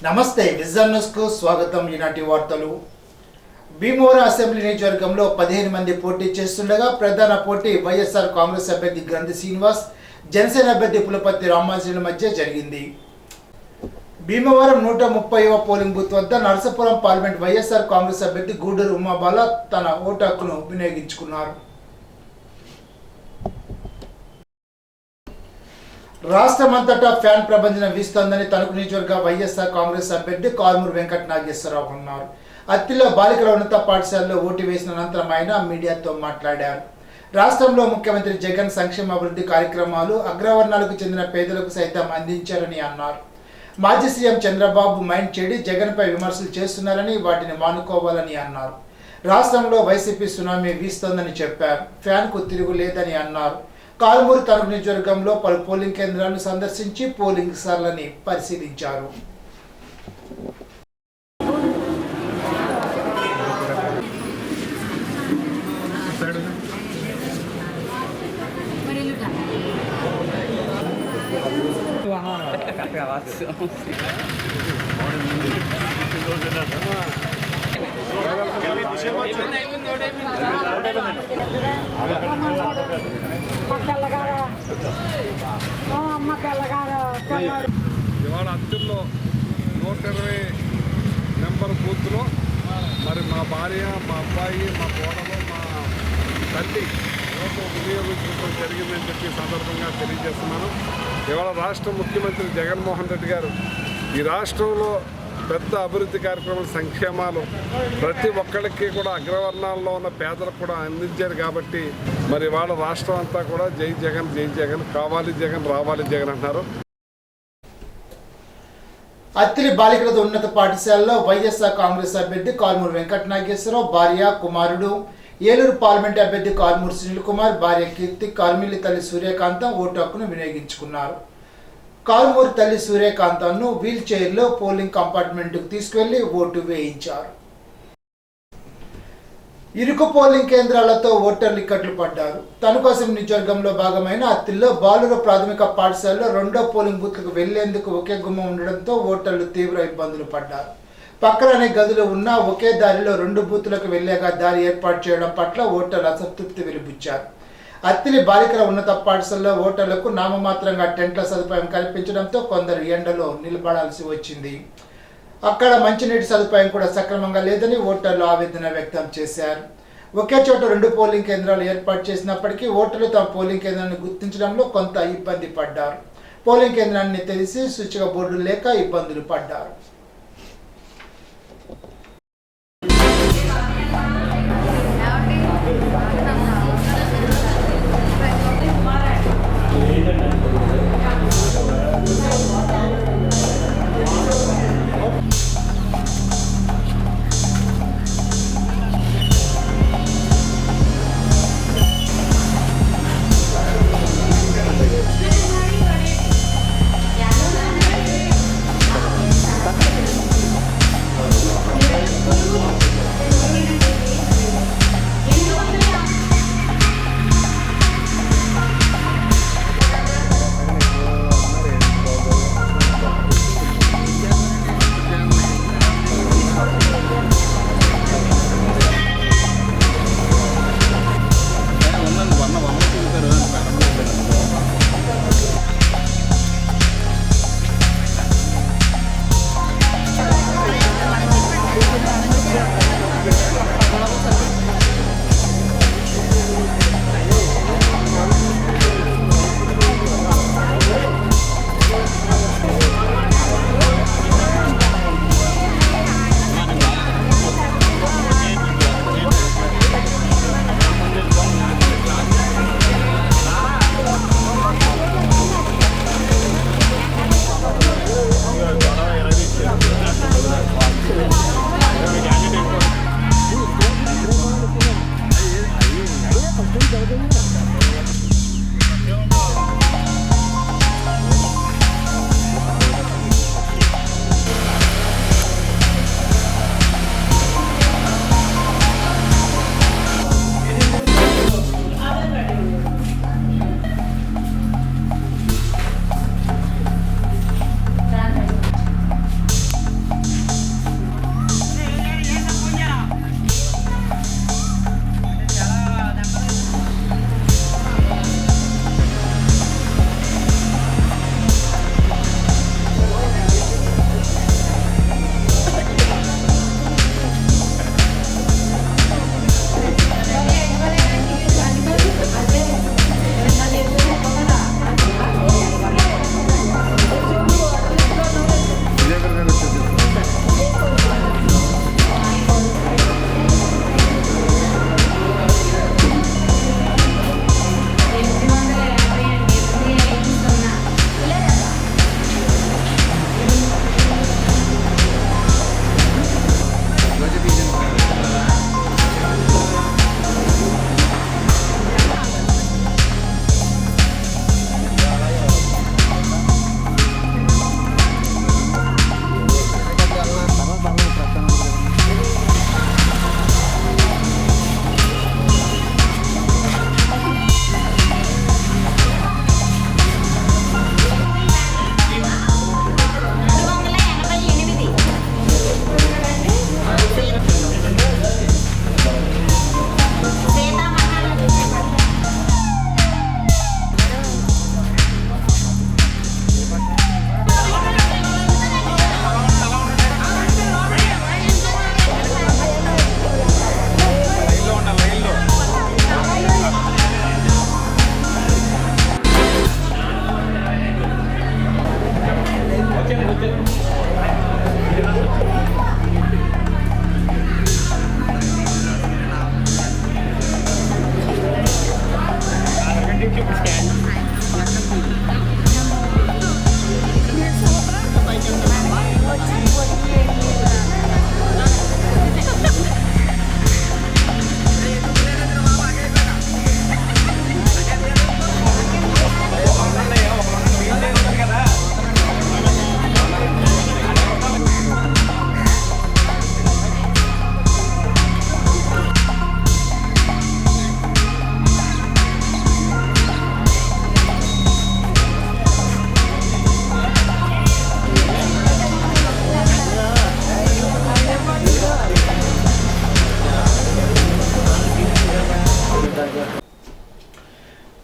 నమస్తే vision news కు స్వాగతం. ఈనాటి వార్తలు. భీమవరం అసెంబ్లీ నియోజకవర్గంలో 15 మంది పోటీ చేస్తుండగా ప్రధాన పోటీ వైఎస్ఆర్ కాంగ్రెస్ అభ్యర్థి గ్రంథి శ్రీనివాస్, జనసేన అభ్యర్థి పులపర్తి రామాజీల మధ్య జరిగింది. భీమవరం 130వ పోలింగ్ బూత్ వద్ద నరసాపురం పార్లమెంట్ వైఎస్ఆర్ కాంగ్రెస్ అభ్యర్థి గూడూరు ఉమాబాల తన ఓటు హక్కును వినియోగించుకున్నారు. రాష్ట్రమంతటా ఫ్యాన్ ప్రబంధన వీస్తోందని తణుకు నియోజకవర్గ వైఎస్ఆర్ కాంగ్రెస్ అభ్యర్థి కారుమూరి వెంకట నాగేశ్వరరావు అన్నారు. అత్తిలో బాలికల ఉన్నత పాఠశాలలో ఓటు వేసిన అనంతరం ఆయన మీడియాతో మాట్లాడారు. రాష్ట్రంలో ముఖ్యమంత్రి జగన్ సంక్షేమ అభివృద్ధి కార్యక్రమాలు అగ్రవర్ణాలకు చెందిన పేదలకు సైతం అందించారని అన్నారు. మాజీ సీఎం చంద్రబాబు మైండ్ చెడి జగన్పై విమర్శలు చేస్తున్నారని వాటిని మానుకోవాలని అన్నారు. రాష్ట్రంలో వైసీపీ సునామీ వీస్తోందని చెప్పారు. ఫ్యాన్కు తిరుగు లేదని అన్నారు. కారుమూరి తణుకు నియోజకవర్గంలో పలు పోలింగ్ కేంద్రాలను సందర్శించి పోలింగ్ సార్లని పరిశీలించారు. ఇవాళ అత్తిల్లో 120 నెంబర్ బూత్లో మరి మా భార్య, మా అబ్బాయి, మా కోడలు, మా తల్లి ఓటు వినియోగించడం జరిగిందని చెప్పి సందర్భంగా తెలియజేస్తున్నాను. ఇవాళ రాష్ట్ర ముఖ్యమంత్రి జగన్మోహన్ రెడ్డి గారు ఈ రాష్ట్రంలో పెద్ద అభివృద్ధి కార్యక్రమాలు, సంక్షేమాలు ప్రతి ఒక్కరికి కూడా అగ్రవర్ణాల్లో ఉన్న పేదలకు కూడా అందించారు. కాబట్టి మరి వాళ్ళ రాష్ట్రం అంతా కూడా జై జగన్, జై జగన్, కావాలి జగన్, రావాలి జగన్ అంటున్నారు. అత్తిలి బాలికల ఉన్నత పాఠశాలలో వైఎస్ఆర్ కాంగ్రెస్ అభ్యర్థి కారుమూరి వెంకట నాగేశ్వరరావు భార్య, కుమారుడు, ఏలూరు పార్లమెంట్ అభ్యర్థి కారుమూరి సునీల్ కుమార్ భార్య కీర్తి, కారుమిల్లి తల్లి సూర్యకాంతం ఓటు హక్కును వినియోగించుకున్నారు. కారుమూరి తల్లి సూర్యకాంతంను వీల్ చైర్లో పోలింగ్ కంపార్ట్మెంట్కు తీసుకువెళ్లి ఓటు వేయించారు. ఇరుకు పోలింగ్ కేంద్రాలతో ఓటర్లు ఇక్కట్లు పడ్డారు. తణుకు అసెంబ్లీ నియోజకవర్గంలో భాగమైన అత్తిల్లో బాలుర ప్రాథమిక పాఠశాలలో 2వ పోలింగ్ బూత్లకు వెళ్లేందుకు ఒకే గుమ్మం ఉండడంతో ఓటర్లు తీవ్ర ఇబ్బందులు పడ్డారు. పక్కననే గదులు ఉన్న ఒకే దారిలో 2 బూతులకు వెళ్లేగా దారి ఏర్పాటు చేయడం పట్ల ఓటర్లు అసంతృప్తి వెలిబుచ్చారు. అత్తిలి బాలికల ఉన్నత పాఠశాలలో ఓటర్లకు నామమాత్రంగా టెంట్ల సదుపాయం కల్పించడంతో కొందరు ఎండలో నిలబడాల్సి వచ్చింది. అక్కడ మంచినీటి సదుపాయం కూడా సక్రమంగా లేదని ఓటర్లు ఆవేదన వ్యక్తం చేశారు. ఒకే చోట 2 పోలింగ్ కేంద్రాలు ఏర్పాటు చేసినప్పటికీ ఓటర్లు తమ పోలింగ్ కేంద్రాన్ని గుర్తించడంలో కొంత ఇబ్బంది పడ్డారు. పోలింగ్ కేంద్రాన్ని తెలిసి సూచిక బోర్డులు లేక ఇబ్బందులు పడ్డారు.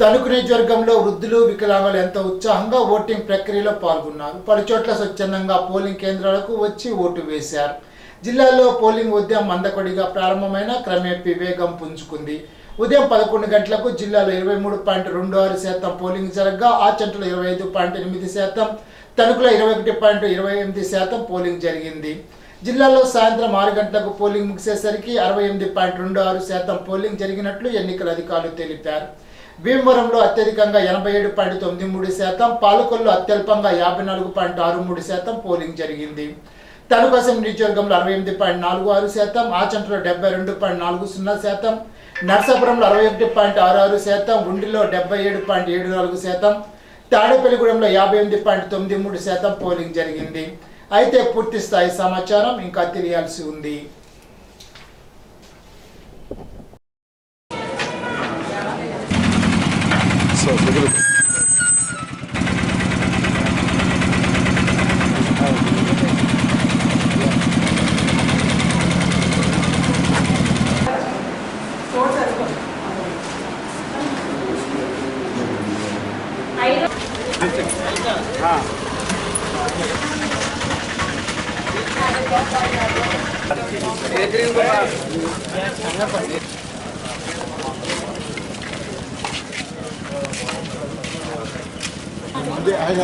తణుకు నియోజకవర్గంలో వృద్ధులు వికలాంగులు ఎంతో ఉత్సాహంగా ఓటింగ్ ప్రక్రియలో పాల్గొన్నారు. పలుచోట్ల స్వచ్ఛందంగా పోలింగ్ కేంద్రాలకు వచ్చి ఓటు వేశారు. జిల్లాలో పోలింగ్ ఉదయం మందకొడిగా ప్రారంభమైన క్రమేపీ వేగం పుంజుకుంది. ఉదయం 11 గంటలకు జిల్లాలో 23.26% పోలింగ్ జరగగా ఆచంటలో 25.8%, తణుకులో 21.28% పోలింగ్ జరిగింది. జిల్లాలో సాయంత్రం 6 గంటలకు పోలింగ్ ముగిసేసరికి 68.26% పోలింగ్ జరిగినట్లు ఎన్నికల అధికారులు తెలిపారు. భీమవరంలో అత్యధికంగా 87.93%, పాలకొల్లో అత్యల్పంగా 54.63% పోలింగ్ జరిగింది. తణుకు అసెంబ్లీ నియోజకవర్గంలో 68.46%, ఆచంటలో 72.40%, నర్సాపురంలో 61.66%, ఉండిలో 77.74%, తాడేపల్లిగూడెంలో 58.93% పోలింగ్ జరిగింది. అయితే పూర్తి స్థాయి సమాచారం ఇంకా తెలియాల్సి ఉంది.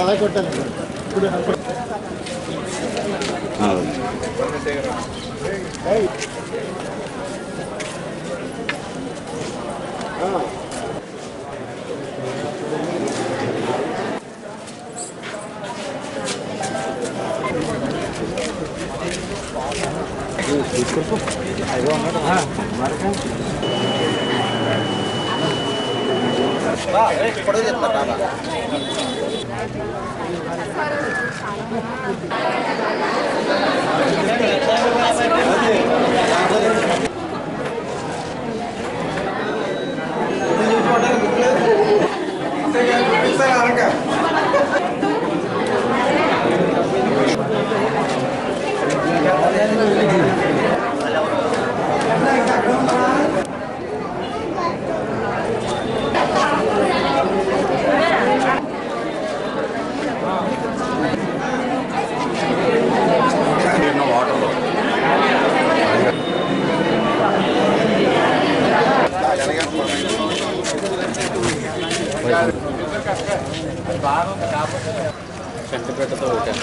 అలా కొట్టాలి ఇప్పుడు చెట్టుపెట్టతో పెట్టాను.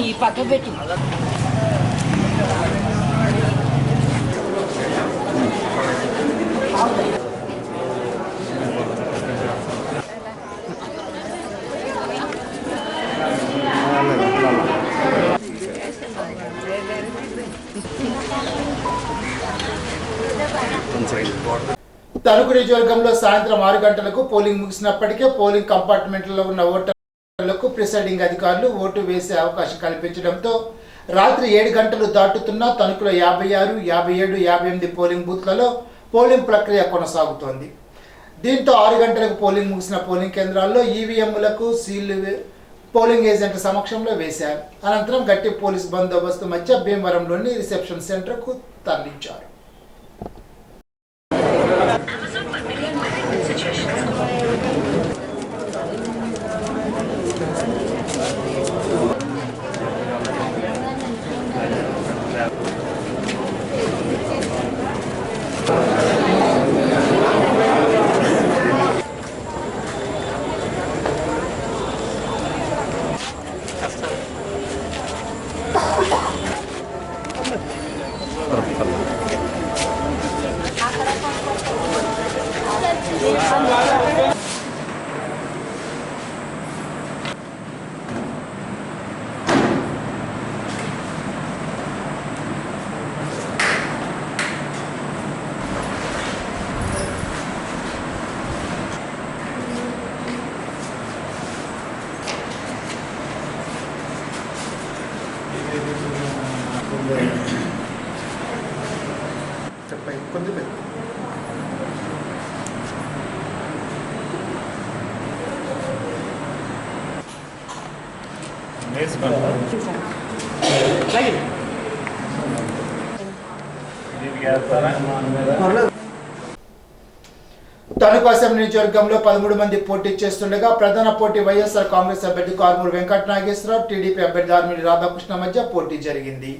ఈ పక్క పెట్టు. తణుకు నియోజకవర్గంలో సాయంత్రం 6 గంటలకు పోలింగ్ ముగిసినప్పటికే పోలింగ్ కంపార్ట్మెంట్లలో ఉన్న ఓటర్లకు ప్రిసైడింగ్ అధికారులు ఓటు వేసే అవకాశం కల్పించడంతో రాత్రి 7 గంటలు దాటుతున్న తణుకులో 56, 57, 58 పోలింగ్ బూత్లలో పోలింగ్ ప్రక్రియ కొనసాగుతోంది. దీంతో 6 గంటలకు పోలింగ్ ముగిసిన పోలింగ్ కేంద్రాల్లో ఈవీఎంలకు సీళ్లు పోలింగ్ ఏజెంట్ల సమక్షంలో వేశారు. అనంతరం గట్టి పోలీస్ బందోబస్తు మధ్య భీమవరంలోని రిసెప్షన్ సెంటర్కు తరలించారు. కొంచెం తణుకు అసెంబ్లీ నియోజకవర్గంలో 13 మంది పోటీ చేస్తుండగా ప్రధాన పోటీ వైఎస్ఆర్ కాంగ్రెస్ అభ్యర్థి కార్మూరు వెంకట నాగేశ్వరరావు, టీడీపీ అభ్యర్థి ఆర్మిడి రాధాకృష్ణ మధ్య పోటీ జరిగింది.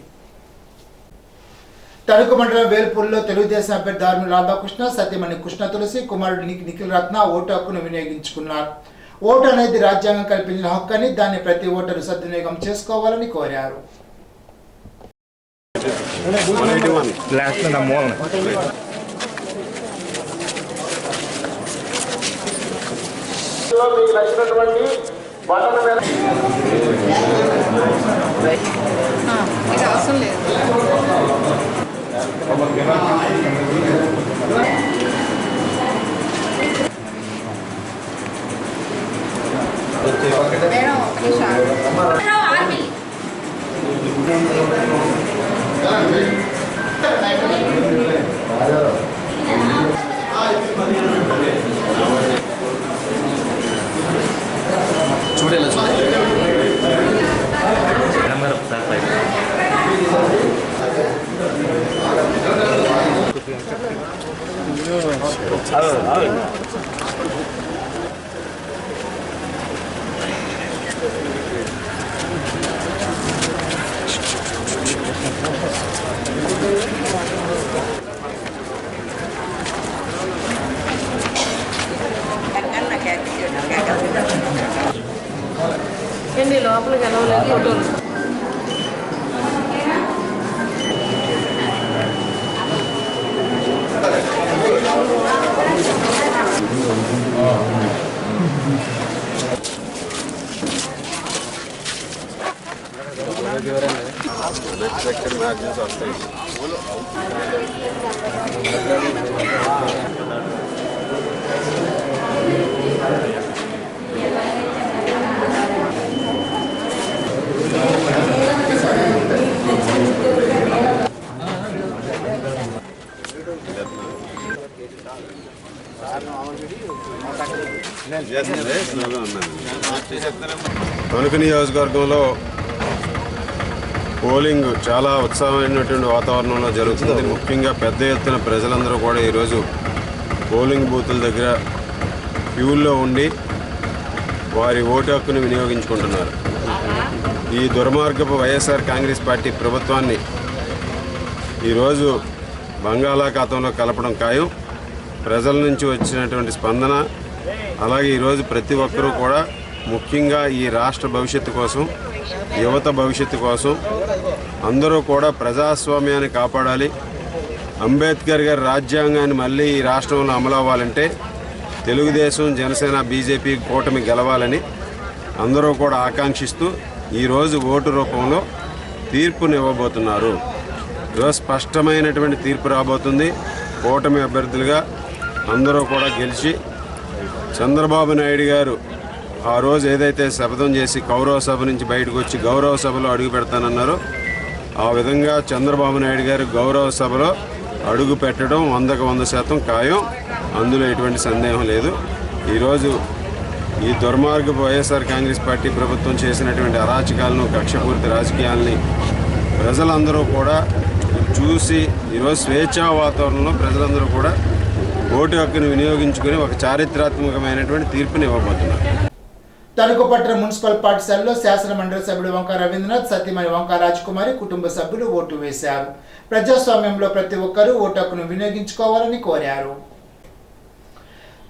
తణుకు మండలం వేల్పూర్లో తెలుగుదేశం అభ్యర్థి ఆర్మిడి రాధాకృష్ణ, సతీమణి కృష్ణ తులసి, కుమారుడు నిఖిల్ రత్న ఓటు హక్కును వినియోగించుకున్నారు. ఓటు అనేది రాజ్యాంగం కల్పించిన హక్కు అని, దాన్ని ప్రతి ఓటరు సద్వినియోగం చేసుకోవాలని కోరారు. మీకు నచ్చినటువంటి బటన్ మీద ఇది అవసరం లేదు. మేడం ఒక నిమిషం. చూడేలా ఏంటి లోపలికి వెళ్ళలేదు ఫోటోలు. తణుకు నియోజకవర్గంలో పోలింగ్ చాలా ఉత్సాహమైనటువంటి వాతావరణంలో జరుగుతుంది. ముఖ్యంగా పెద్ద ఎత్తున ప్రజలందరూ కూడా ఈరోజు పోలింగ్ బూతుల దగ్గర క్యూల్లో ఉండి వారి ఓటు హక్కును వినియోగించుకుంటున్నారు. ఈ దుర్మార్గపు వైఎస్ఆర్ కాంగ్రెస్ పార్టీ ప్రభుత్వాన్ని ఈరోజు బంగాళాఖాతంలో కలపడం ఖాయం. ప్రజల నుంచి వచ్చినటువంటి స్పందన, అలాగే ఈరోజు ప్రతి ఒక్కరూ కూడా ముఖ్యంగా ఈ రాష్ట్ర భవిష్యత్తు కోసం, యువత భవిష్యత్తు కోసం అందరూ కూడా ప్రజాస్వామ్యాన్ని కాపాడాలి. అంబేద్కర్ గారి రాజ్యాంగాన్ని మళ్ళీ ఈ రాష్ట్రంలో అమలు అవ్వాలంటే తెలుగుదేశం, జనసేన, బీజేపీ కూటమి గెలవాలని అందరూ కూడా ఆకాంక్షిస్తూ ఈరోజు ఓటు రూపంలో తీర్పునివ్వబోతున్నారు. ఈరోజు స్పష్టమైనటువంటి తీర్పు రాబోతుంది. కూటమి అభ్యర్థులుగా అందరూ కూడా గెలిచి చంద్రబాబు నాయుడు గారు ఆ రోజు ఏదైతే శపథం చేసి కౌరవ సభ నుంచి బయటకు వచ్చి గౌరవ సభలో అడుగు పెడతానన్నారో ఆ విధంగా చంద్రబాబు నాయుడు గారు గౌరవ సభలో అడుగు పెట్టడం 100% ఖాయం. అందులో ఎటువంటి సందేహం లేదు. ఈరోజు ఈ దుర్మార్గపు వైఎస్ఆర్ కాంగ్రెస్ పార్టీ ప్రభుత్వం చేసినటువంటి అరాచకాలను, కక్షపూరిత రాజకీయాలని ప్రజలందరూ కూడా చూసి ఈరోజు స్వేచ్ఛా వాతావరణంలో ప్రజలందరూ కూడా ఓటు హక్కును వినియోగించుకుని ఒక చారిత్రాత్మకమైనటువంటి తీర్పుని ఇవ్వబోతున్నారు. తణుకు పట్టణ మున్సిపల్ పాఠశాలలో శాసన మండలి సభ్యుడు వంక రవీంద్రనాథ్, సతీమణి వంక రాజ్కుమారి కుటుంబ సభ్యులు ఓటు వేశారు. ప్రజాస్వామ్యంలో ప్రతి ఒక్కరూ ఓటు హక్కును వినియోగించుకోవాలని కోరారు.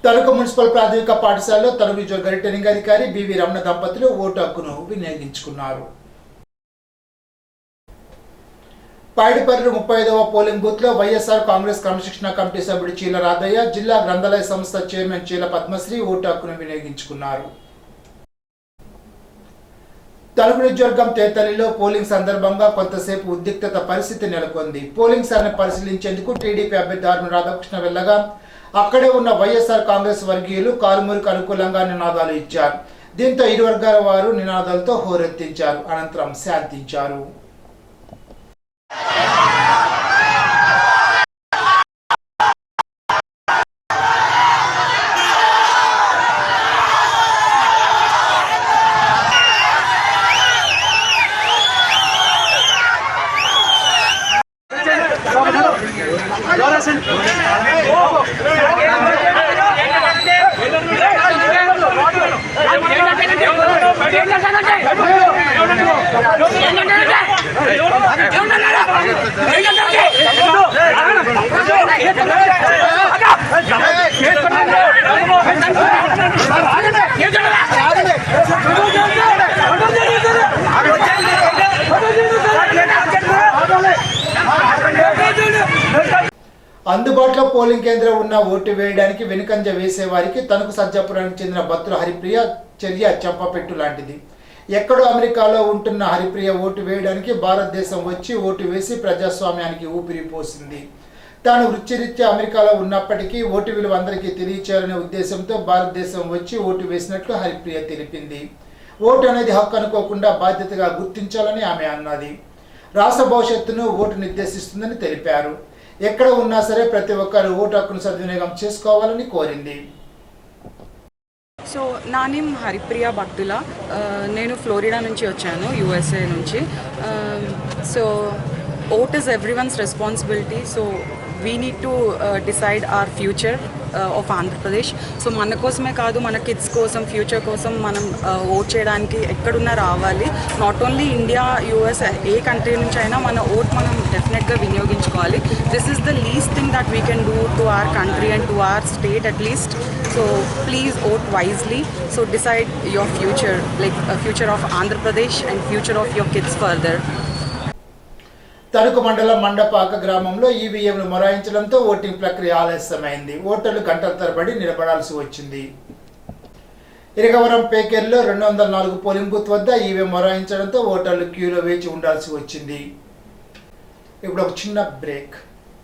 తణుకు మున్సిపల్ ప్రాథమిక పాఠశాలలో తణుకు రిటర్నింగ్ అధికారి బివి రమణ దంపతులు ఓటు హక్కును వినియోగించుకున్నారు. పాడిపర్రు 35వ పోలింగ్ బూత్ లో వైఎస్ఆర్ కాంగ్రెస్ క్రమశిక్షణ కమిటీ సభ్యుడు చీల రాధయ్య, జిల్లా గ్రంథాలయ సంస్థ చైర్మన్ చీల పద్మశ్రీ ఓటు హక్కును వినియోగించుకున్నారు. తణుకు నియోజకవర్గం తేతలిలో పోలింగ్ సందర్భంగా కొంతసేపు ఉద్రిక్తత పరిస్థితి నెలకొంది. పోలింగ్ సరళిని పరిశీలించేందుకు టీడీపీ అభ్యర్థి ఆర్మిడి రాధాకృష్ణ వెళ్లగా అక్కడే ఉన్న వైఎస్ఆర్ కాంగ్రెస్ వర్గీయులు కారుమూరికి అనుకూలంగా నినాదాలు ఇచ్చారు. దీంతో ఇరు వర్గాల వారు నినాదాలతో హోరెత్తించారు. అనంతరం శాంతించారు. అందుబాటులో పోలింగ్ కేంద్రం ఉన్న ఓటు వేయడానికి వెనుకంజ వేసే వారికి తణుకు సజ్జాపురానికి చెందిన బత్తుల హరిప్రియ చర్య చెంపపెట్టు లాంటిది. ఎక్కడో అమెరికాలో ఉంటున్న హరిప్రియ ఓటు వేయడానికి భారతదేశం వచ్చి ఓటు వేసి ప్రజాస్వామ్యానికి ఊపిరి పోసింది. తాను వృత్తిరీత్యా అమెరికాలో ఉన్నప్పటికీ ఓటు విలువ అందరికీ తెలియచేయాలనే ఉద్దేశంతో భారతదేశం వచ్చి ఓటు వేసినట్లు హరిప్రియ తెలిపింది. ఓటు అనేది హక్కు అనుకోకుండా బాధ్యతగా గుర్తించాలని ఆమె అన్నది. రాష్ట్ర భవిష్యత్తును ఓటు నిర్దేశిస్తుందని తెలిపారు. ఎక్కడ ఉన్నా సరే ప్రతి ఒక్కరు ఓటు హక్కును సద్వినియోగం చేసుకోవాలని కోరింది. సో నా నేమ్ హరిప్రియ భక్తుల. నేను ఫ్లోరిడా నుంచి వచ్చాను, యూఎస్ఏ నుంచి. So vote is everyone's responsibility. So we need to decide our future of Andhra Pradesh. So మన కోసమే కాదు, మన కిడ్స్ కోసం, ఫ్యూచర్ కోసం మనం ఓట్ చేయడానికి ఎక్కడున్నా రావాలి. Not only India, US, A country నుంచి అయినా మన ఓట్ మనం డెఫినెట్గా వినియోగించుకోవాలి. This is the least thing that we can do to our country and to our state at least. So please vote wisely. So decide your future, like future of Andhra Pradesh and future of your kids further. Tanuku మండలం మండపాక గ్రామంలో ఈవీఎంలు మొరాయించడంతో voting ప్రక్రియ ఆలస్యమైంది. ఓటర్లు గంటల తరబడి నిలబడాల్సి వచ్చింది. Iragavaram పేకేర్లో 204 polling booth వద్ద ఈవీఎం మొరాయించడంతో ఓటర్లు క్యూలో వేచి ఉండాల్సి వచ్చింది. ఇప్పుడు ఒక చిన్న బ్రేక్.